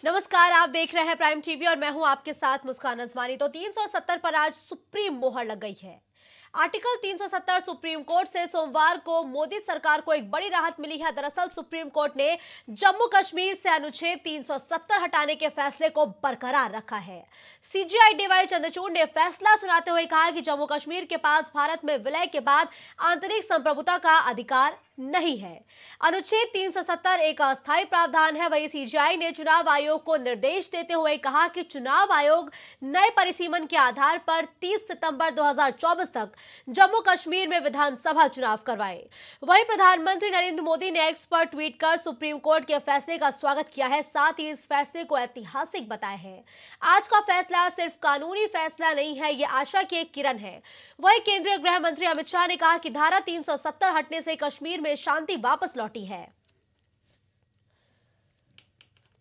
नमस्कार, आप देख रहे हैं प्राइम टीवी और मैं हूं आपके साथ मुस्कान अजमानी। तो 370 पर आज सुप्रीम मोहर लग गई है। आर्टिकल 370 सुप्रीम कोर्ट से सोमवार को मोदी सरकार को एक बड़ी राहत मिली है। दरअसल सुप्रीम कोर्ट ने जम्मू कश्मीर से अनुच्छेद 370 हटाने के फैसले को बरकरार रखा है। सीजेआई डीवाई चंद्रचूड़ ने फैसला सुनाते हुए कहा कि जम्मू कश्मीर के पास भारत में विलय के बाद आंतरिक संप्रभुता का अधिकार नहीं है। अनुच्छेद 370 एक अस्थायी प्रावधान है। वही सीजेआई ने चुनाव आयोग को निर्देश देते हुए कहा कि चुनाव आयोग नए परिसीमन के आधार पर 30 सितंबर 2024 तक जम्मू कश्मीर में विधानसभा चुनाव करवाए। वही प्रधानमंत्री नरेंद्र मोदी ने एक्स पर ट्वीट कर सुप्रीम कोर्ट के फैसले का स्वागत किया है, साथ ही इस फैसले को ऐतिहासिक बताया है। आज का फैसला सिर्फ कानूनी फैसला नहीं है, ये आशा की एक किरण है। वही केंद्रीय गृह मंत्री अमित शाह ने कहा कि धारा 370 हटने से कश्मीर में शांति वापस लौटी है।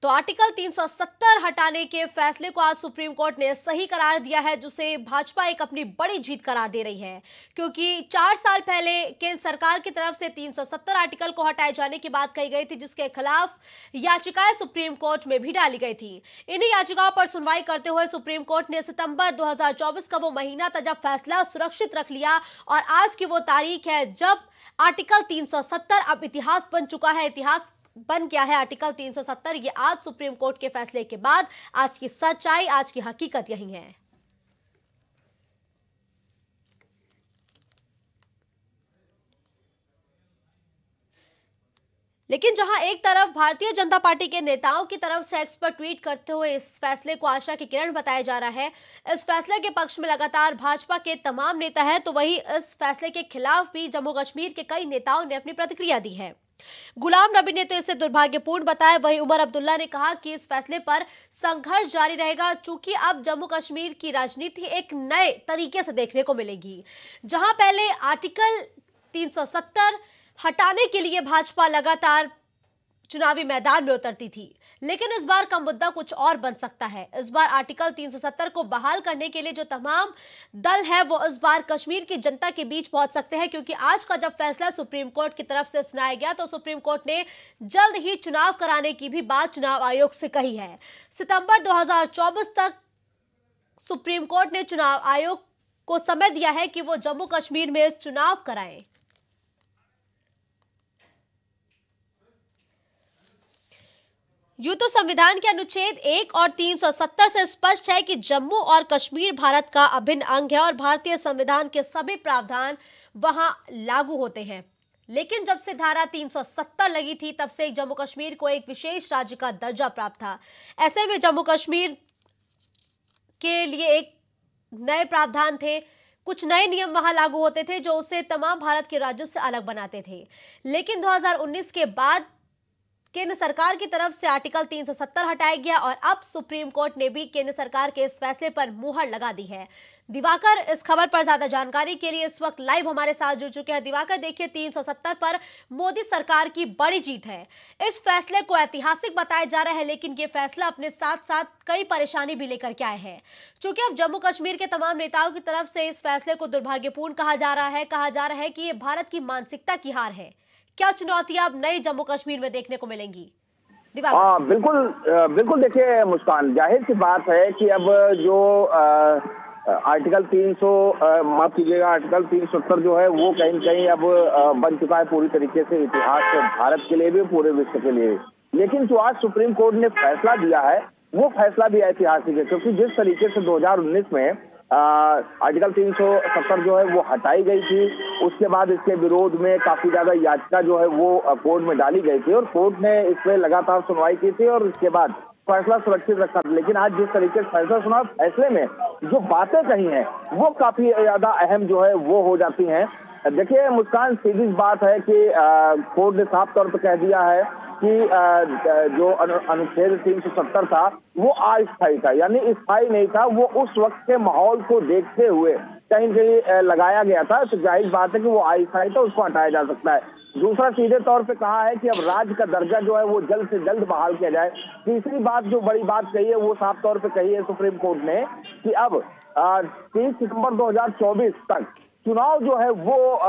तो आर्टिकल 370 हटाने के फैसले को आज सुप्रीम कोर्ट ने सही करार दिया है, जिसे भाजपा एक अपनी बड़ी जीत करार दे रही है, क्योंकि 4 साल पहले केंद्र सरकार की तरफ से 370 आर्टिकल को हटाए जाने की बात कही गई थी, जिसके खिलाफ याचिकाएं सुप्रीम कोर्ट में भी डाली गई थी। इन्हीं याचिकाओं पर सुनवाई करते हुए सुप्रीम कोर्ट ने सितंबर 2024 का वो महीना था जब फैसला सुरक्षित रख लिया, और आज की वो तारीख है जब आर्टिकल 370 अब इतिहास बन चुका है। इतिहास बन गया है आर्टिकल 370। ये आज सुप्रीम कोर्ट के फैसले के बाद आज की सच्चाई, आज की हकीकत यही है। लेकिन जहां एक तरफ भारतीय जनता पार्टी के नेताओं की तरफ से एक्स पर ट्वीट करते हुए इस फैसले को आशा की किरण बताया जा रहा है, इस फैसले के पक्ष में लगातार भाजपा के तमाम नेता हैं, तो वही इस फैसले के खिलाफ भी जम्मू कश्मीर के कई नेताओं ने अपनी प्रतिक्रिया दी है। गुलाम नबी ने तो इसे दुर्भाग्यपूर्ण बताया। वहीं उमर अब्दुल्ला ने कहा कि इस फैसले पर संघर्ष जारी रहेगा, चूंकि अब जम्मू कश्मीर की राजनीति एक नए तरीके से देखने को मिलेगी। जहां पहले आर्टिकल 370 हटाने के लिए भाजपा लगातार चुनावी मैदान में उतरती थी, लेकिन इस बार का मुद्दा कुछ और बन सकता है। इस बार आर्टिकल 370 को बहाल करने के लिए जो तमाम दल है वो इस बार कश्मीर की जनता के बीच पहुंच सकते हैं, क्योंकि आज का जब फैसला सुप्रीम कोर्ट की तरफ से सुनाया गया तो सुप्रीम कोर्ट ने जल्द ही चुनाव कराने की भी बात चुनाव आयोग से कही है। सितंबर 2024 तक सुप्रीम कोर्ट ने चुनाव आयोग को समय दिया है कि वो जम्मू कश्मीर में चुनाव कराएं। यूं तो संविधान के अनुच्छेद 1 और 370 से स्पष्ट है कि जम्मू और कश्मीर भारत का अभिन्न अंग है और भारतीय संविधान के सभी प्रावधान वहां लागू होते हैं। लेकिन जब से धारा 370 लगी थी तब से जम्मू कश्मीर को एक विशेष राज्य का दर्जा प्राप्त था। ऐसे में जम्मू कश्मीर के लिए एक नए प्रावधान थे, कुछ नए नियम वहां लागू होते थे जो उसे तमाम भारत के राज्यों से अलग बनाते थे। लेकिन 2019 के बाद केंद्र सरकार की तरफ से आर्टिकल 370 हटाया गया और अब सुप्रीम कोर्ट ने भी केंद्र सरकार के इस फैसले पर मुहर लगा दी है। दिवाकर इस खबर पर ज्यादा जानकारी के लिए इस वक्त लाइव हमारे साथ जुड़ चुके हैं। दिवाकर, देखिए 370 पर मोदी सरकार की बड़ी जीत है। इस फैसले को ऐतिहासिक बताया जा रहा है, लेकिन ये फैसला अपने साथ साथ कई परेशानी भी लेकर के आए हैं। चूंकि अब जम्मू कश्मीर के तमाम नेताओं की तरफ से इस फैसले को दुर्भाग्यपूर्ण कहा जा रहा है कि ये भारत की मानसिकता की हार है। क्या चुनौतियां अब नई जम्मू कश्मीर में देखने को मिलेंगी? हाँ, बिल्कुल बिल्कुल। देखिए मुस्कान, जाहिर सी बात है कि अब जो आर्टिकल 370 जो है वो कहीं न कहीं अब बन चुका है पूरी तरीके से इतिहास भारत के लिए भी, पूरे विश्व के लिए। लेकिन जो आज सुप्रीम कोर्ट ने फैसला दिया है वो फैसला भी ऐतिहासिक है, क्योंकि जिस तरीके से 2019 में आर्टिकल 370 जो है वो हटाई गई थी, उसके बाद इसके विरोध में काफी ज्यादा याचिका जो है वो कोर्ट में डाली गई थी और कोर्ट ने इस पर लगातार सुनवाई की थी और इसके बाद फैसला सुरक्षित रखा। लेकिन आज जिस तरीके से फैसला सुना, फैसले में जो बातें कही हैं वो काफी ज्यादा अहम जो है वो हो जाती हैं। देखिए मुस्कान, सीधी बात है कि कोर्ट ने साफ तौर पर कह दिया है कि जो अनुच्छेद 370 था वो अस्थायी था, यानी स्थायी नहीं था। वो उस वक्त के माहौल को देखते हुए कहीं कहीं लगाया गया था, तो जाहिर बात है कि वो अस्थायी था, उसको हटाया जा सकता है। दूसरा, सीधे तौर पे कहा है कि अब राज्य का दर्जा जो है वो जल्द से जल्द बहाल किया जाए। तीसरी बात, जो बड़ी बात कही है वो साफ तौर पे कही है सुप्रीम कोर्ट ने कि अब 30 सितंबर 2024 तक चुनाव जो है वो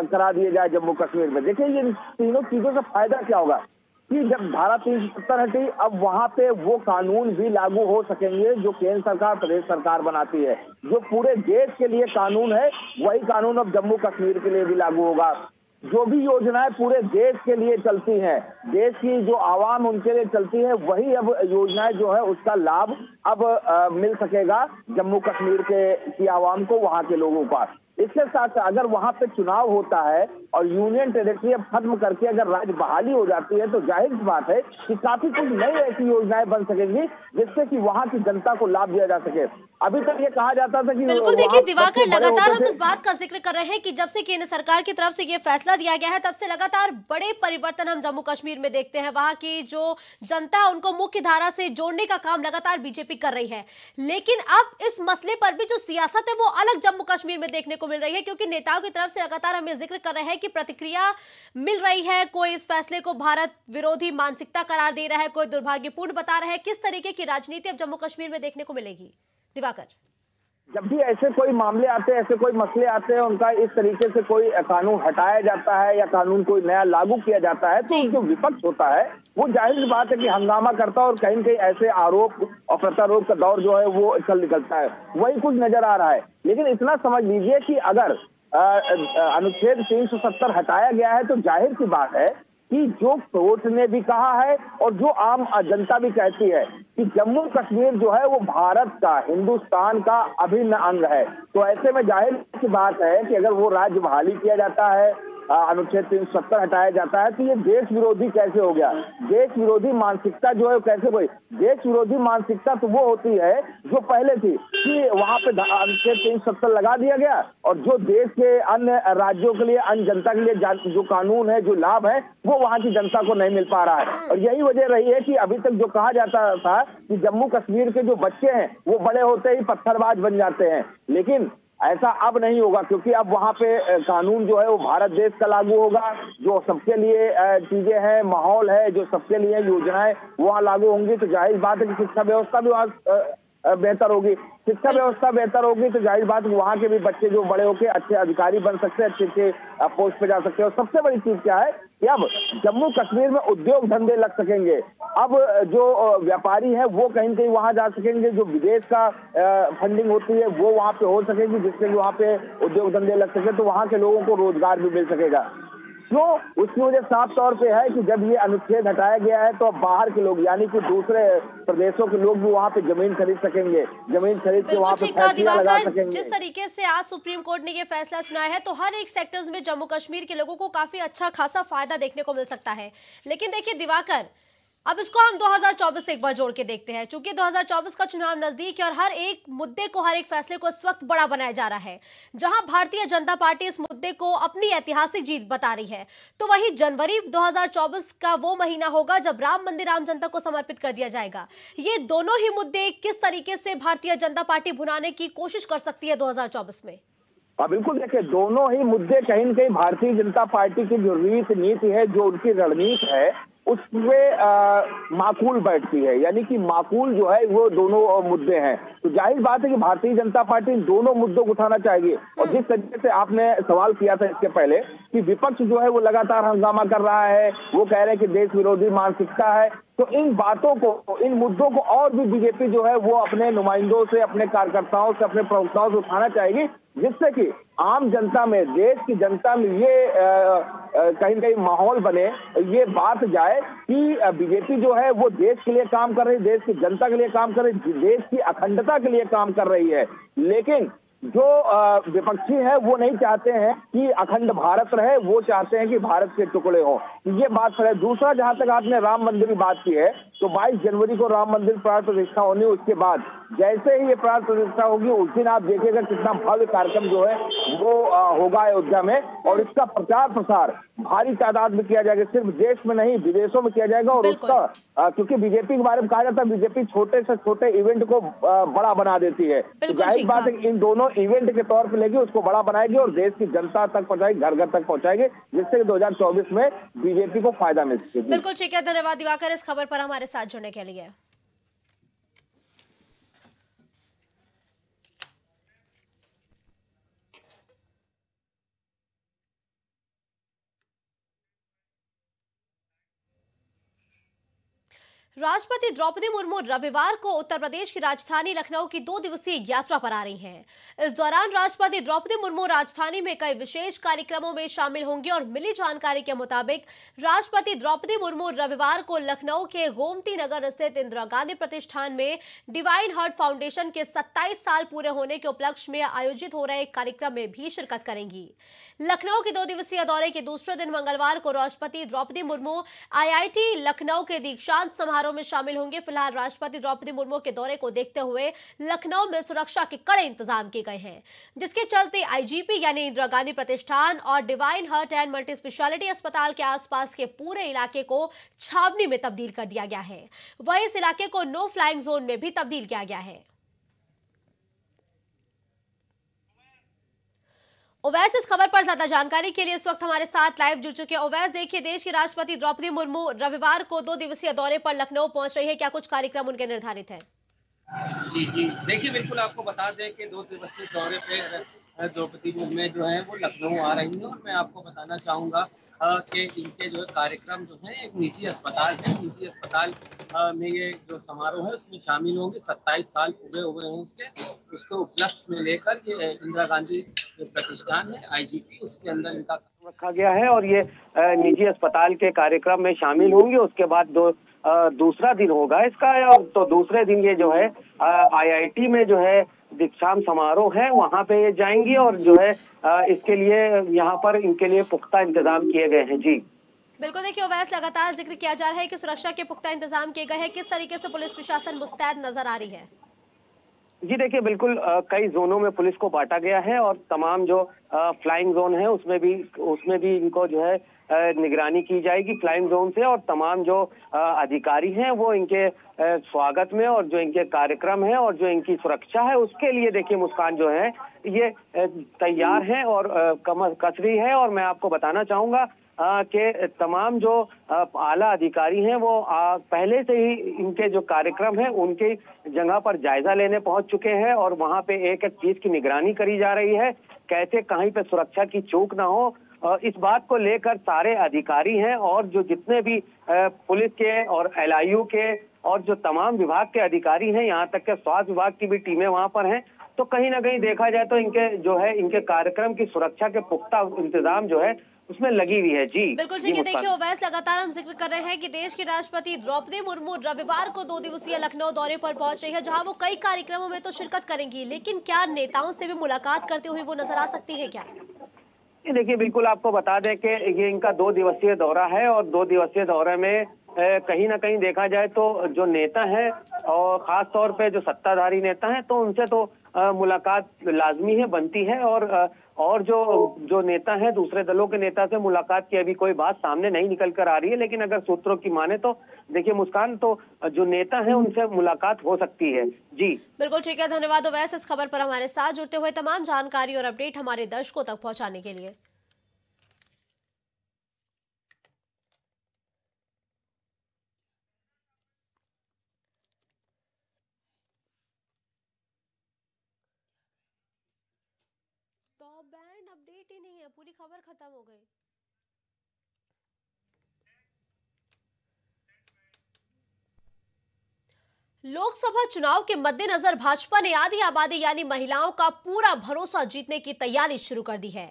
करा दिए जाए जम्मू कश्मीर में। देखिए ये तीनों चीजों से फायदा क्या होगा? कि जब धारा 370 हटी, अब वहां पे वो कानून भी लागू हो सकेंगे जो केंद्र सरकार प्रदेश सरकार बनाती है। जो पूरे देश के लिए कानून है, वही कानून अब जम्मू कश्मीर के लिए भी लागू होगा। जो भी योजनाएं पूरे देश के लिए चलती हैं, देश की जो आवाम उनके लिए चलती है, वही अब योजनाएं जो है उसका लाभ अब मिल सकेगा जम्मू कश्मीर की आवाम को, वहां के लोगों का। इसके साथ अगर वहां पे चुनाव होता है और यूनियन टेरिटरी अब खत्म करके अगर राज्य बहाली हो जाती है, तो जाहिर सी बात है कि काफी कुछ नई ऐसी योजनाएं बन सकेंगी जिससे कि वहां की जनता को लाभ दिया जा सके। अभी तक ये कहा जाता था कि बिल्कुल, देखिए दिवाकर, लगातार हम इस बात का जिक्र कर रहे हैं कि जब से केंद्र सरकार की तरफ से ये फैसला दिया गया है, तब से लगातार बड़े परिवर्तन हम जम्मू कश्मीर में देखते हैं। वहां की जो जनता है उनको मुख्य धारा से जोड़ने का काम लगातार बीजेपी कर रही है, लेकिन अब इस मसले पर भी जो सियासत है वो अलग जम्मू कश्मीर में देखने को मिल रही है, क्योंकि नेताओं की तरफ से लगातार हम ये जिक्र कर रहे हैं कि प्रतिक्रिया मिल रही है। कोई इस फैसले को भारत विरोधी मानसिकता करार दे रहा है, कोई दुर्भाग्यपूर्ण बता रहा है। किस तरीके की राजनीति अब जम्मू कश्मीर में देखने को मिलेगी दिवाकर? जब भी ऐसे कोई मामले आते हैं, ऐसे कोई मसले आते हैं, उनका इस तरीके से कोई कानून हटाया जाता है या कानून कोई नया लागू किया जाता है, तो जो विपक्ष होता है वो जाहिर बात है कि हंगामा करता है और कहीं न कहीं ऐसे आरोप और प्रत्यारोप का दौर जो है वो चल निकलता है। वही कुछ नजर आ रहा है। लेकिन इतना समझ लीजिए कि अगर अनुच्छेद 370 हटाया गया है, तो जाहिर सी बात है कि जो कोर्ट ने भी कहा है और जो आम जनता भी कहती है कि जम्मू कश्मीर जो है वो भारत का, हिंदुस्तान का अभिन्न अंग है। तो ऐसे में जाहिर सी बात है कि अगर वो राज्य बहाली किया जाता है, अनुच्छेद 370 हटाया जाता है, तो ये देश विरोधी कैसे हो गया? देश विरोधी मानसिकता जो है कैसे हुई? देश विरोधी मानसिकता तो वो होती है जो पहले थी कि वहां पे अनुच्छेद 370 लगा दिया गया और जो देश के अन्य राज्यों के लिए, अन्य जनता के लिए जो कानून है, जो लाभ है, वो वहां की जनता को नहीं मिल पा रहा है। और यही वजह रही है कि अभी तक जो कहा जाता था कि जम्मू कश्मीर के जो बच्चे हैं वो बड़े होते ही पत्थरबाज बन जाते हैं, लेकिन ऐसा अब नहीं होगा, क्योंकि अब वहां पे कानून जो है वो भारत देश का लागू होगा। जो सबके लिए चीजें हैं, माहौल है, जो सबके लिए योजनाएं वहां लागू होंगी, तो जाहिर बात है कि शिक्षा व्यवस्था भी वहां बेहतर होगी। शिक्षा व्यवस्था बेहतर होगी तो जाहिर बात वहां के भी बच्चे जो बड़े होके अच्छे अधिकारी बन सकते हैं, अच्छे पोस्ट पे जा सकते हैं। और सबसे बड़ी चीज क्या है कि अब जम्मू कश्मीर में उद्योग धंधे लग सकेंगे। अब जो व्यापारी है वो कहीं कहीं वहां जा सकेंगे, जो विदेश का फंडिंग होती है वो वहां पे हो सकेगी, जिससे वहां पे उद्योग धंधे लग सके, तो वहां के लोगों को रोजगार भी मिल सकेगा। क्यों? उसकी वजह साफ तौर पे है कि जब ये अनुच्छेद हटाया गया है तो अब बाहर के लोग, यानी कि दूसरे प्रदेशों के लोग भी वहां पे जमीन खरीद सकेंगे, जमीन खरीद के वहां पे फैक्ट्रियां लगा सकेंगे। जिस तरीके से आज सुप्रीम कोर्ट ने ये फैसला सुनाया है, तो हर एक सेक्टर्स में जम्मू कश्मीर के लोगों को काफी अच्छा खासा फायदा देखने को मिल सकता है। लेकिन देखिए दिवाकर, अब इसको हम 2024 से एक बार जोड़ के देखते हैं, क्योंकि 2024 का चुनाव नजदीक है और हर एक मुद्दे को, हर एक फैसले को इस वक्त बड़ा बनाया जा रहा है। जहां भारतीय जनता पार्टी इस मुद्दे को अपनी ऐतिहासिक जीत बता रही है, तो वही जनवरी 2024 का वो महीना होगा जब राम मंदिर राम जनता को समर्पित कर दिया जाएगा। ये दोनों ही मुद्दे किस तरीके से भारतीय जनता पार्टी भुनाने की कोशिश कर सकती है 2024 में? बिल्कुल, देखिए दोनों ही मुद्दे कहीं न कहीं भारतीय जनता पार्टी की जो नीति है, जो उनकी रणनीति है, उसमें माकूल बैठती है। यानी कि माकूल जो है वो दोनों मुद्दे हैं। तो जाहिर बात है कि भारतीय जनता पार्टी दोनों मुद्दों को उठाना चाहेगी। और जिस तरीके से आपने सवाल किया था इसके पहले कि विपक्ष जो है वो लगातार हंगामा कर रहा है, वो कह रहे हैं कि देश विरोधी मानसिकता है, तो इन बातों को, इन मुद्दों को और भी बीजेपी जो है वो अपने नुमाइंदों से, अपने कार्यकर्ताओं से, अपने प्रवक्ताओं से उठाना चाहेगी, जिससे कि आम जनता में, देश की जनता में ये कहीं न कहीं माहौल बने, ये बात जाए कि बीजेपी जो है वो देश के लिए काम कर रही है, देश की जनता के लिए काम कर रही है, देश की अखंडता के लिए काम कर रही है। लेकिन जो विपक्षी है वो नहीं चाहते हैं कि अखंड भारत रहे, वो चाहते हैं कि भारत के टुकड़े हो। ये बात है। दूसरा, जहां तक आपने राम मंदिर की बात की है, तो 22 जनवरी को राम मंदिर प्राण प्रतिष्ठा होनी, उसके बाद जैसे ही ये प्राण प्रतिष्ठा होगी उस दिन आप देखिएगा कितना भव्य कार्यक्रम जो है वो होगा अयोध्या में, और इसका प्रचार प्रसार भारी तादाद में किया जाएगा, सिर्फ देश में नहीं विदेशों में किया जाएगा। और उसका क्योंकि बीजेपी के बारे में कहा जाता है बीजेपी छोटे से छोटे इवेंट को बड़ा बना देती है, तो जाहिर बात है इन दोनों इवेंट के तौर पर लेगी, उसको बड़ा बनाएगी और देश की जनता तक पहुंचाएगी, घर घर तक पहुंचाएगी, जिससे 2024 में बीजेपी को फायदा मिल सके। बिल्कुल ठीक है, धन्यवाद दिवाकर इस खबर पर हमारे साथ जुड़ने के लिए। राष्ट्रपति द्रौपदी मुर्मू रविवार को उत्तर प्रदेश की राजधानी लखनऊ की 2 दिवसीय यात्रा पर आ रही हैं। इस दौरान राष्ट्रपति द्रौपदी मुर्मू राजधानी में कई विशेष कार्यक्रमों में शामिल होंगे और मिली जानकारी के मुताबिक राष्ट्रपति द्रौपदी मुर्मू रविवार को लखनऊ के गोमती नगर स्थित इंदिरा गांधी प्रतिष्ठान में डिवाइन हार्ट फाउंडेशन के 27 साल पूरे होने के उपलक्ष्य में आयोजित हो रहे एक कार्यक्रम में भी शिरकत करेंगी। लखनऊ के 2 दिवसीय दौरे के दूसरे दिन मंगलवार को राष्ट्रपति द्रौपदी मुर्मू आईआईटी लखनऊ के दीक्षांत समारोह में शामिल होंगे। फिलहाल राष्ट्रपति द्रौपदी मुर्मू के दौरे को देखते हुए लखनऊ में सुरक्षा के कड़े इंतजाम किए गए हैं, जिसके चलते आईजीपी यानी इंदिरा गांधी प्रतिष्ठान और divine heart and multi speciality अस्पताल के आसपास के पूरे इलाके को छावनी में तब्दील कर दिया गया है। वहीं इस इलाके को नो फ्लाइंग जोन में भी तब्दील किया गया है। ओवैस इस खबर पर ज्यादा जानकारी के लिए इस वक्त हमारे साथ लाइव जुड़ चुके हैं। ओवैस, देखिए, देश की राष्ट्रपति द्रौपदी मुर्मू रविवार को 2 दिवसीय दौरे पर लखनऊ पहुंच रही है। क्या कुछ कार्यक्रम उनके निर्धारित है? जी जी, देखिए, बिल्कुल आपको बता दें कि 2 दिवसीय दौरे पे द्रौपदी मुर्मू जो है वो लखनऊ आ रही हैं और मैं आपको बताना चाहूँगा कि इनके जो कार्यक्रम जो है एक निजी अस्पताल है, निजी अस्पताल में ये जो समारोह है उसमें शामिल होंगे। 27 साल पूरे हो गए हैं उसको उपलक्ष्य में लेकर ये इंदिरा गांधी प्रतिष्ठान है आईजीपी, उसके अंदर इनका रखा गया है और ये निजी अस्पताल के कार्यक्रम में शामिल होंगे। उसके बाद दूसरा दिन होगा इसका, तो दूसरे दिन ये जो है आईआईटी में जो है दीक्षांत समारोह है, वहाँ पे ये जाएंगी और जो है इसके लिए यहाँ पर इनके लिए पुख्ता इंतजाम किए गए हैं। जी बिल्कुल, देखिए ओवैस, लगातार जिक्र किया जा रहा है कि सुरक्षा के पुख्ता इंतजाम किए गए हैं। किस तरीके से पुलिस प्रशासन मुस्तैद नजर आ रही है? जी देखिए, बिल्कुल कई जोनों में पुलिस को बांटा गया है और तमाम जो फ्लाइंग जोन है उसमें भी इनको जो है निगरानी की जाएगी फ्लाइंग जोन से, और तमाम जो अधिकारी हैं वो इनके स्वागत में और जो इनके कार्यक्रम है और जो इनकी सुरक्षा है उसके लिए देखिए मुस्कान जो है ये तैयार है और कसरी है। और मैं आपको बताना चाहूंगा कि तमाम जो आला अधिकारी हैं वो पहले से ही इनके जो कार्यक्रम है उनके जगह पर जायजा लेने पहुंच चुके हैं और वहां पे एक एक चीज की निगरानी करी जा रही है, कैसे कहीं पे सुरक्षा की चूक ना हो। इस बात को लेकर सारे अधिकारी हैं और जो जितने भी पुलिस के और एलआईयू के और जो तमाम विभाग के अधिकारी हैं, यहाँ तक के स्वास्थ्य विभाग की भी टीमें वहां पर हैं, तो कहीं ना कहीं देखा जाए तो इनके कार्यक्रम की सुरक्षा के पुख्ता इंतजाम जो है उसमें लगी हुई है। जी बिल्कुल ठीक है। देखिए ओवैस, लगातार हम जिक्र कर रहे हैं कि देश की राष्ट्रपति द्रौपदी मुर्मू रविवार को 2 दिवसीय लखनऊ दौरे पर पहुंच रही है, जहां वो कई कार्यक्रमों में तो शिरकत करेंगी, लेकिन क्या नेताओं से भी मुलाकात करते हुए वो नजर आ सकती है क्या? देखिए, बिल्कुल आपको बता दें कि ये इनका 2 दिवसीय दौरा है और 2 दिवसीय दौरे में कहीं ना कहीं देखा जाए तो जो नेता है और खास तौर पे जो सत्ताधारी नेता हैं तो उनसे तो मुलाकात लाजमी है, बनती है। और जो नेता हैं दूसरे दलों के नेता से मुलाकात की अभी कोई बात सामने नहीं निकल कर आ रही है, लेकिन अगर सूत्रों की माने तो देखिए मुस्कान, तो जो नेता हैं उनसे मुलाकात हो सकती है। जी बिल्कुल ठीक है, धन्यवाद ओवैस इस खबर पर हमारे साथ जुड़ते हुए तमाम जानकारी और अपडेट हमारे दर्शकों तक पहुंचाने के लिए। टॉप बैंड अपडेट ही नहीं है, पूरी खबर खत्म हो गई। लोकसभा चुनाव के मद्देनजर भाजपा ने आधी आबादी यानी महिलाओं का पूरा भरोसा जीतने की तैयारी शुरू कर दी है।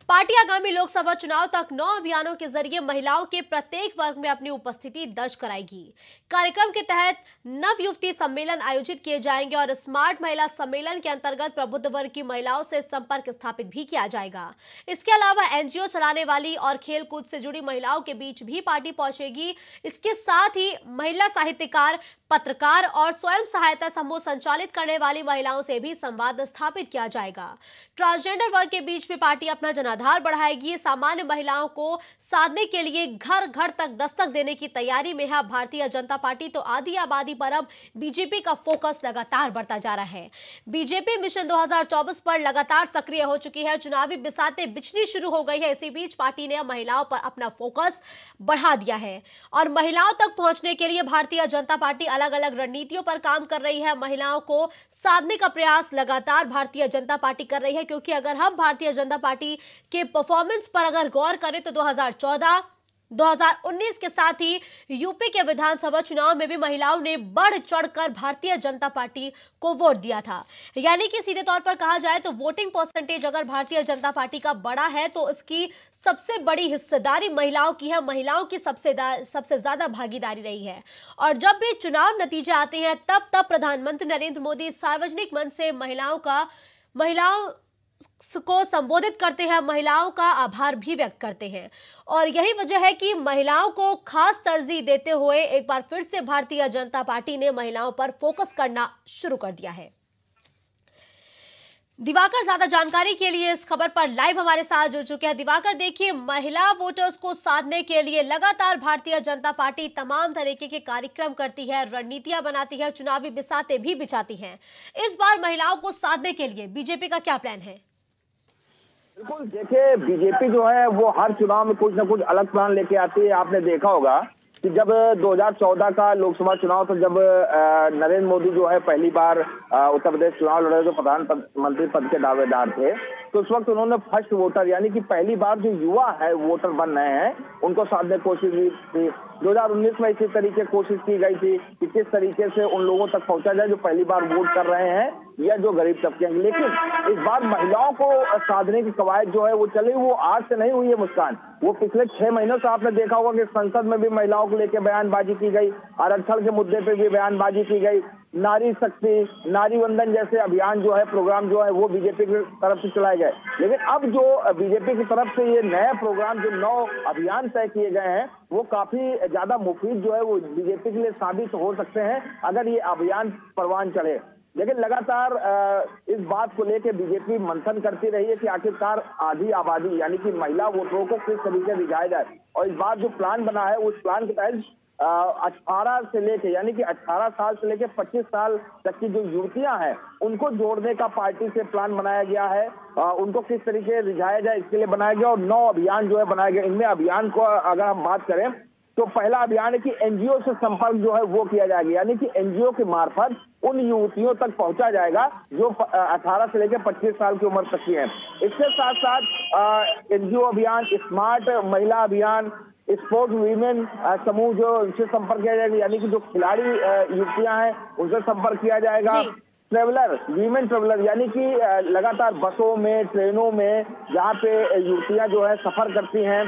पार्टी आगामी लोकसभा चुनाव तक 9 अभियानों के जरिए महिलाओं के प्रत्येक वर्ग में अपनी उपस्थिति दर्ज कराएगी। कार्यक्रम के तहत नव युवती सम्मेलन आयोजित किए जाएंगे और स्मार्ट महिला सम्मेलन के अंतर्गत प्रबुद्ध वर्ग की महिलाओं से संपर्क स्थापित भी किया जाएगा। इसके अलावा एनजीओ चलाने वाली और खेलकूद से जुड़ी महिलाओं के बीच भी पार्टी पहुंचेगी। इसके साथ ही महिला साहित्यकार, पत्रकार और स्वयं सहायता समूह संचालित करने वाली महिलाओं से भी संवाद स्थापित किया जाएगा। ट्रांसजेंडर वर्ग के बीच में पार्टी अपना जनाधार बढ़ाएगी। सामान्य महिलाओं को साधने के लिए घर घर तक दस्तक देने की तैयारी में है भारतीय जनता पार्टी। तो आधी आबादी पर अब बीजेपी का फोकस लगातार बढ़ता जा रहा है। बीजेपी मिशन 2024 पर लगातार सक्रिय हो चुकी है। चुनावी बिसातें बिछनी शुरू हो गई है। इसी बीच पार्टी ने महिलाओं पर अपना फोकस बढ़ा दिया है और महिलाओं तक पहुंचने के लिए भारतीय जनता पार्टी अलग अलग रणनीतियों पर काम कर रही है। महिलाओं को साधने का प्रयास लगातार भारतीय जनता पार्टी कर रही है, क्योंकि अगर हम भारतीय जनता पार्टी के परफॉर्मेंस पर अगर गौर करें तो 2014, 2019 के साथ ही यूपी के विधानसभा चुनाव में भी महिलाओं ने बढ़ चढ़कर भारतीय जनता पार्टी को वोट दिया था। यानी कि सीधे तौर पर कहा जाए तो वोटिंग परसेंटेज अगर भारतीय जनता पार्टी का बड़ा है तो इसकी सबसे बड़ी हिस्सेदारी महिलाओं की है, महिलाओं की सबसे ज्यादा भागीदारी रही है। और जब भी चुनाव नतीजे आते हैं तब प्रधानमंत्री नरेंद्र मोदी सार्वजनिक मंच से महिलाओं को संबोधित करते हैं, महिलाओं का आभार भी व्यक्त करते हैं। और यही वजह है कि महिलाओं को खास तरजीह देते हुए एक बार फिर से भारतीय जनता पार्टी ने महिलाओं पर फोकस करना शुरू कर दिया है। दिवाकर ज्यादा जानकारी के लिए इस खबर पर लाइव हमारे साथ जुड़ चुके हैं। दिवाकर, देखिए, महिला वोटर्स को साधने के लिए लगातार भारतीय जनता पार्टी तमाम तरीके के कार्यक्रम करती है, रणनीतियां बनाती है, चुनावी बिसाते भी बिछाती है। इस बार महिलाओं को साधने के लिए बीजेपी का क्या प्लान है? बिल्कुल, देखिए, बीजेपी जो है वो हर चुनाव में कुछ ना कुछ अलग प्लान लेके आती है। आपने देखा होगा कि जब 2014 का लोकसभा चुनाव था, जब नरेंद्र मोदी जो है पहली बार उत्तर प्रदेश चुनाव लड़े तो प्रधानमंत्री पद के दावेदार थे, तो उस वक्त उन्होंने फर्स्ट वोटर यानी कि पहली बार जो युवा है वोटर बन रहे हैं उनको साधने की कोशिश की थी। 2019 में इसी तरीके कोशिश की गई थी कि किस तरीके से उन लोगों तक पहुंचा जाए जो पहली बार वोट कर रहे हैं या जो गरीब तबके हैं। लेकिन इस बार महिलाओं को साधने की कवायद जो है वो चली, वो आज से नहीं हुई है मुस्कान, वो पिछले 6 महीनों से आपने देखा होगा कि संसद में भी महिलाओं को लेकर बयानबाजी की गई, आरक्षण के मुद्दे पे भी बयानबाजी की गई, नारी शक्ति, नारी वंदन जैसे अभियान जो है, प्रोग्राम जो है वो बीजेपी की तरफ से चलाए गए। लेकिन अब जो बीजेपी की तरफ से ये नया प्रोग्राम जो 9 अभियान तय किए गए हैं वो काफी ज्यादा मुफीद जो है वो बीजेपी के लिए साबित हो सकते हैं अगर ये अभियान परवान चढ़े। लेकिन लगातार इस बात को लेकर बीजेपी मंथन करती रही है कि आखिरकार आधी आबादी यानी कि महिला वोटरों को किस तरीके दिखाया जाए। और इस बार जो प्लान बना है उस प्लान के तहत 18 से लेके यानी कि 18 साल से लेके 25 साल तक की जो युवतियां हैं उनको जोड़ने का पार्टी से प्लान बनाया गया है। उनको किस तरीके रिझाया जाए इसके लिए बनाया गया और 9 अभियान जो है बनाए गए। इनमें अभियान को अगर हम बात करें तो पहला अभियान है कि एनजीओ से संपर्क जो है वो किया जाएगा, यानी कि एनजीओ के मार्फत उन युवतियों तक पहुंचा जाएगा जो 18 से लेकर 25 साल की उम्र तक की हैं। इसके साथ साथ एनजीओ अभियान, स्मार्ट महिला अभियान, स्पोर्ट्स वीमेन समूह जो उनसे संपर्क किया जाएगा, यानी कि जो खिलाड़ी युवतियां हैं उनसे संपर्क किया जाएगा। ट्रेवलर, वीमेन ट्रेवलर, यानी कि लगातार बसों में, ट्रेनों में जहाँ पे युवतियां जो है सफर करती हैं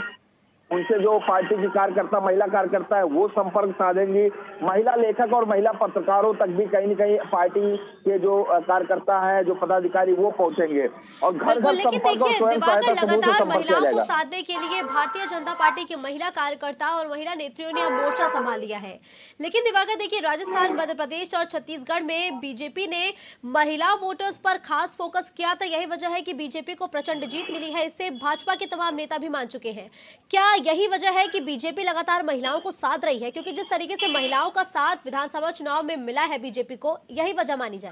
उनसे जो पार्टी की कार्यकर्ता, महिला कार्यकर्ता है वो संपर्क साधेंगी। महिला लेखक और महिला पत्रकारों तक भी कहीं न कहीं पार्टी के जो कार्यकर्ता हैं, जो पदाधिकारी वो पहुंचेंगे और घर घर संपर्क और स्वयं सहायता समूह से संपर्क किया जाएगा। साधने के लिए भारतीय जनता पार्टी के महिला कार्यकर्ता और महिला नेत्रियों ने अब मोर्चा संभाल लिया है। लेकिन दिवाकर, देखिए, राजस्थान, मध्य प्रदेश और छत्तीसगढ़ में बीजेपी ने महिला वोटर्स पर खास फोकस किया था। यही वजह है कि बीजेपी को प्रचंड जीत मिली है। इससे भाजपा के तमाम नेता भी मान चुके हैं। क्या यही वजह है कि बीजेपी लगातार महिलाओं को साध रही है? क्योंकि जिस तरीके से महिलाओं का साथ विधानसभा चुनाव में मिला है बीजेपी को, यही वजह मानी जाए।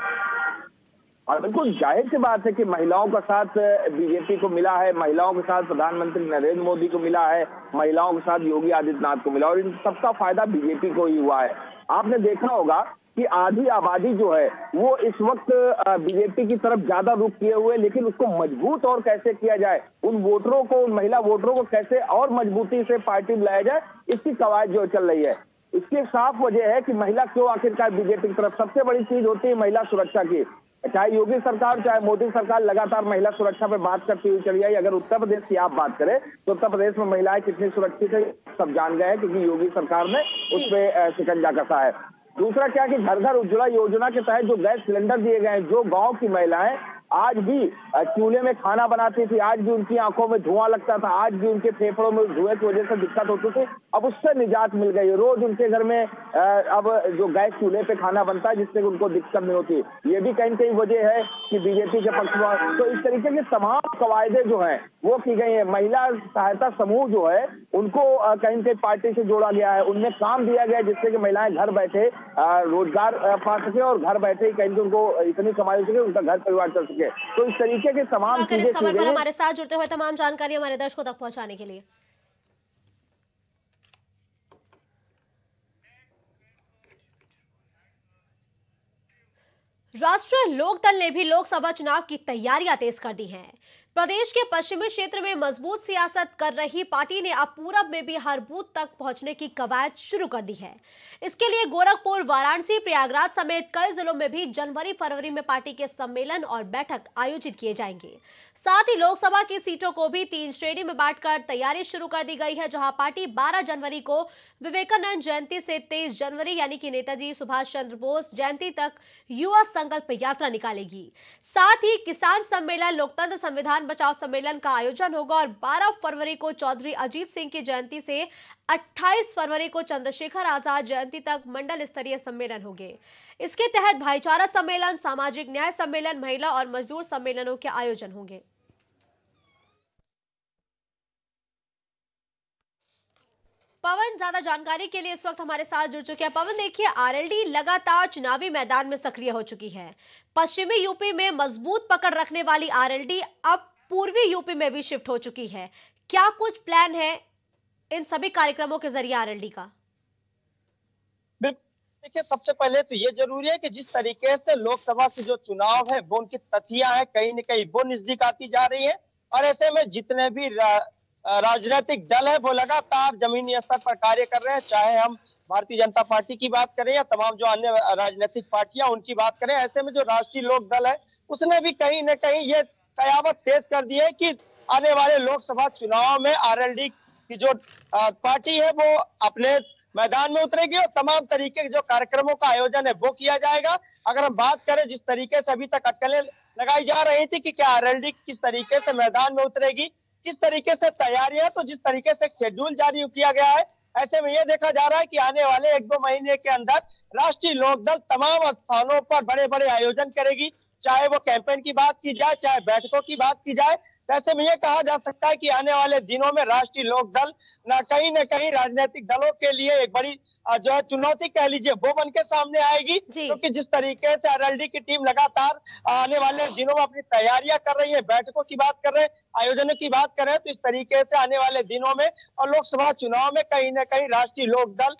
और बिल्कुल जाहिर सी बात है कि महिलाओं का साथ बीजेपी को मिला है, महिलाओं के साथ प्रधानमंत्री नरेंद्र मोदी को मिला है, महिलाओं के साथ योगी आदित्यनाथ को मिला और इन सबका फायदा बीजेपी को ही हुआ है। आपने देखा होगा कि आधी आबादी जो है वो इस वक्त बीजेपी की तरफ ज्यादा रुख किए हुए, लेकिन उसको मजबूत और कैसे किया जाए, उन वोटरों को, उन महिला वोटरों को कैसे और मजबूती से पार्टी में लाया जाए, इसकी कवायद जो चल रही है। इसकी साफ वजह है कि महिला क्यों आखिरकार बीजेपी की तरफ। सबसे बड़ी चीज होती है महिला सुरक्षा की। चाहे योगी सरकार चाहे मोदी सरकार लगातार महिला सुरक्षा पे बात करती हुई चली आई। अगर उत्तर प्रदेश की आप बात करें तो उत्तर प्रदेश में महिलाएं कितनी सुरक्षित है सब जान गए हैं, क्योंकि योगी सरकार ने उस पर शिकंजा कसा है। दूसरा क्या कि घर घर उज्ज्वला योजना के तहत जो गैस सिलेंडर दिए गए हैं, जो गांव की महिलाएं आज भी चूल्हे में खाना बनाती थी, आज भी उनकी आंखों में धुआं लगता था, आज भी उनके फेफड़ों में धुएं की वजह से दिक्कत होती थी, अब उससे निजात मिल गई। रोज उनके घर में अब जो गैस चूल्हे पे खाना बनता है जिससे उनको दिक्कत नहीं होती। ये भी कहीं कहीं वजह है कि बीजेपी के पक्ष में। तो इस तरीके की तमाम कवायदे जो है वो की गई है। महिला सहायता समूह जो है उनको कहीं कहीं पार्टी से जोड़ा गया है, उनमें काम दिया गया जिससे कि महिलाएं घर बैठे रोजगार पा सके और घर बैठे ही कहीं उनको इतनी कमाई हो सके, उनका घर परिवार चल सके। तो इस तरीके के तमाम चीजें इस खबर पर हमारे साथ जुड़ते हुए तमाम जानकारी हमारे दर्शकों तक पहुंचाने के लिए। राष्ट्रीय लोकदल ने भी लोकसभा चुनाव की तैयारियां तेज कर दी हैं। प्रदेश के पश्चिमी क्षेत्र में मजबूत सियासत कर रही पार्टी ने अब पूरब में भी हर बूथ तक पहुंचने की कवायद शुरू कर दी है। इसके लिए गोरखपुर, वाराणसी, प्रयागराज समेत कई जिलों में भी जनवरी फरवरी में पार्टी के सम्मेलन और बैठक आयोजित किए जाएंगे। साथ ही लोकसभा की सीटों को भी 3 श्रेणी में बांटकर तैयारी शुरू कर दी गई है, जहां पार्टी 12 जनवरी को विवेकानंद जयंती से 23 जनवरी यानी कि नेताजी सुभाष चंद्र बोस जयंती तक युवा संकल्प यात्रा निकालेगी। साथ ही किसान सम्मेलन, लोकतंत्र संविधान बचाओ सम्मेलन का आयोजन होगा और 12 फरवरी को चौधरी अजीत सिंह की जयंती से 28 फरवरी को चंद्रशेखर आजाद जयंती तक मंडल स्तरीय सम्मेलन होंगे। इसके तहत भाईचारा सम्मेलन, सामाजिक न्याय सम्मेलन, महिला और मजदूर सम्मेलनों के आयोजन होंगे। पवन ज्यादा जानकारी के लिए इस वक्त हमारे साथ जुड़ चुके हैं। पवन, देखिए, आरएलडी लगातार चुनावी मैदान में सक्रिय हो चुकी है। पश्चिमी यूपी में मजबूत पकड़ रखने वाली आरएलडी अब पूर्वी यूपी में भी शिफ्ट हो चुकी है। क्या कुछ प्लान है इन सभी कार्यक्रमों के जरिए आरएलडी का? देखिए, सबसे पहले तो ये जरूरी है कि जिस तरीके से लोकसभा की जो चुनाव है वो उनकी तथियां है कहीं न कहीं वो नजदीक आती जा रही है और ऐसे में जितने भी राजनीतिक दल है वो लगातार जमीनी स्तर पर कार्य कर रहे हैं। चाहे हम भारतीय जनता पार्टी की बात करें या तमाम जो अन्य राजनीतिक पार्टियां उनकी बात करें, ऐसे में जो राष्ट्रीय लोक दल है उसने भी कहीं न कहीं ये कयामत तेज कर दी है कि आने वाले लोकसभा चुनाव में आरएलडी की जो पार्टी है वो अपने मैदान में उतरेगी और तमाम तरीके के जो कार्यक्रमों का आयोजन है वो किया जाएगा। अगर हम बात करें जिस तरीके से अभी तक अटकलें लगाई जा रही थी कि क्या आरएलडी किस तरीके से मैदान में उतरेगी, किस तरीके से तैयारियां, तो जिस तरीके से एक शेड्यूल जारी किया गया है, ऐसे में यह देखा जा रहा है कि आने वाले 1-2 महीने के अंदर राष्ट्रीय लोकदल तमाम स्थानों पर बड़े बड़े आयोजन करेगी। चाहे वो कैंपेन की बात की जाए, चाहे बैठकों की बात की जाए, तो ऐसे में यह कहा जा सकता है कि आने वाले दिनों में राष्ट्रीय लोकदल न कहीं राजनीतिक दलों के लिए एक बड़ी जो है चुनौती कह लीजिए वो बन के सामने आएगी, क्योंकि जिस तरीके से आरएलडी की टीम लगातार आने वाले दिनों में अपनी तैयारियां कर रही है, बैठकों की बात कर रहे हैं, आयोजनों की बात कर रहे हैं, तो इस तरीके से आने वाले दिनों में और लोकसभा चुनाव में कहीं न कहीं राष्ट्रीय लोकदल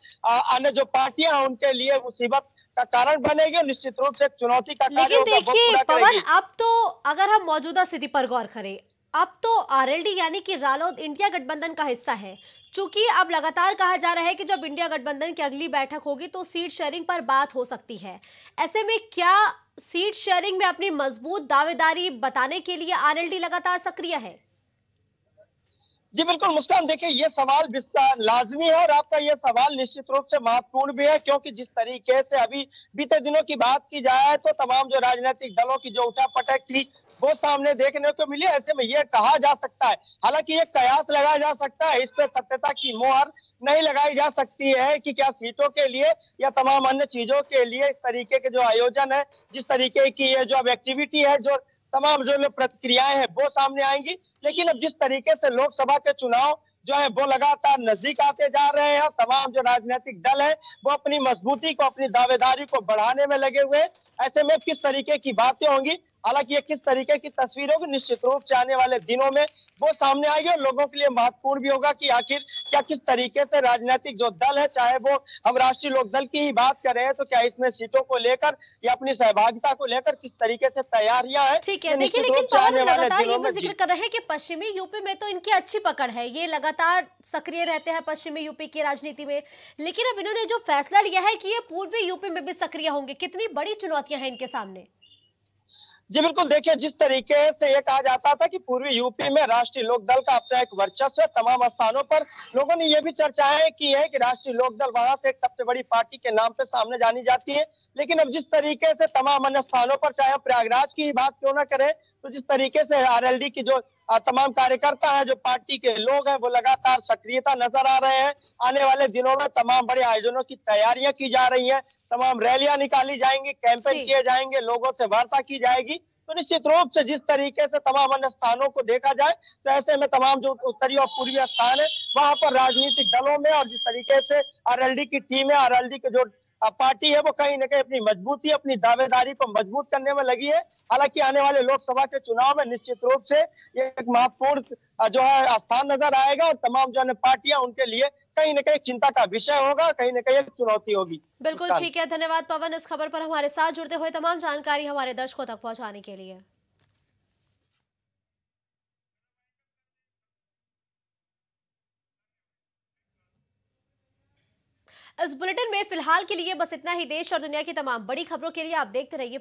अन्य जो पार्टियां हैं उनके लिए मुसीबत का कारण बनेगी, निश्चित रूप से चुनौती का कार्य होगा। लेकिन देखिए पवन, अब तो अगर हम मौजूदा स्थिति पर गौर करें, अब तो आरएलडी यानी कि रालोद इंडिया गठबंधन का हिस्सा है। चूंकि अब लगातार कहा जा रहा है कि जब इंडिया गठबंधन की अगली बैठक होगी तो सीट शेयरिंग पर बात हो सकती है। ऐसे में क्या सीट शेयरिंग में अपनी मजबूत दावेदारी बताने के लिए आरएलडी लगातार सक्रिय है? जी बिल्कुल मुस्कान, देखिए ये सवाल लाजमी है और आपका ये सवाल निश्चित रूप से महत्वपूर्ण भी है, क्योंकि जिस तरीके से अभी बीते दिनों की बात की जाए तो तमाम जो राजनीतिक दलों की जो उठापटक थी वो सामने देखने को मिली। ऐसे में ये कहा जा सकता है, हालांकि ये कयास लगाया जा सकता है, इस पे सत्यता की मोहर नहीं लगाई जा सकती है कि क्या सीटों के लिए या तमाम अन्य चीजों के लिए इस तरीके के जो आयोजन है, जिस तरीके की ये जो अब एक्टिविटी है, जो तमाम जो प्रतिक्रियाएं हैं वो सामने आएंगी। लेकिन अब जिस तरीके से लोकसभा के चुनाव जो है वो लगातार नजदीक आते जा रहे हैं, तमाम जो राजनीतिक दल है वो अपनी मजबूती को, अपनी दावेदारी को बढ़ाने में लगे हुए हैं। ऐसे में किस तरीके की बातें होंगी, हालांकि ये किस तरीके की तस्वीर होगी, निश्चित रूप से आने वाले दिनों में वो सामने आएगी और लोगों के लिए महत्वपूर्ण भी होगा कि आखिर क्या किस तरीके से राजनीतिक जो दल है, चाहे वो हम राष्ट्रीय लोकदल की ही बात कर रहे हैं, तो क्या इसमें सीटों को लेकर या अपनी सहभागिता को लेकर किस तरीके से तैयारियां हैं। ठीक है, देखिए, लेकिन पवन लगातार ये भी जिक्र कर रहे हैं कि पश्चिमी यूपी में तो इनकी अच्छी पकड़ है, ये लगातार सक्रिय रहते हैं पश्चिमी यूपी की राजनीति में, लेकिन अब इन्होंने जो फैसला लिया है कि ये पूर्वी यूपी में भी सक्रिय होंगे, कितनी बड़ी चुनौतियां हैं इनके सामने? जी बिल्कुल, देखिए जिस तरीके से ये कहा जाता था कि पूर्वी यूपी में राष्ट्रीय लोकदल का अपना एक वर्चस्व है, तमाम स्थानों पर लोगों ने ये भी चर्चाएं की है कि राष्ट्रीय लोकदल वहां से एक सबसे बड़ी पार्टी के नाम पे सामने जानी जाती है। लेकिन अब जिस तरीके से तमाम अन्य स्थानों पर, चाहे प्रयागराज की बात क्यों ना करें, तो जिस तरीके से आरएलडी की जो तमाम कार्यकर्ता हैं, जो पार्टी के लोग हैं, वो लगातार सक्रियता नजर आ रहे हैं। आने वाले दिनों में तमाम बड़े आयोजनों की तैयारियां की जा रही हैं, तमाम रैलियां निकाली जाएंगी, कैंपेन किए जाएंगे, लोगों से वार्ता की जाएगी। तो निश्चित रूप से जिस तरीके से तमाम अन्य स्थानों को देखा जाए, तो ऐसे में तमाम जो उत्तरी और पूर्वी स्थान है वहां पर राजनीतिक दलों में और जिस तरीके से आरएलडी की टीम है, आरएलडी के जो पार्टी है, वो कहीं न कहीं अपनी मजबूती, अपनी दावेदारी को मजबूत करने में लगी है। हालांकि आने वाले लोकसभा के चुनाव में निश्चित रूप से ये एक महत्वपूर्ण जो है स्थान नजर आएगा और तमाम जो अन्य पार्टियां उनके लिए कहीं न कहीं चिंता का विषय होगा, कहीं न कहीं एक चुनौती होगी। बिल्कुल ठीक है, धन्यवाद पवन इस खबर पर हमारे साथ जुड़ते हुए तमाम जानकारी हमारे दर्शकों तक पहुंचाने के लिए। इस बुलेटिन में फिलहाल के लिए बस इतना ही। देश और दुनिया की तमाम बड़ी खबरों के लिए आप देखते रहिए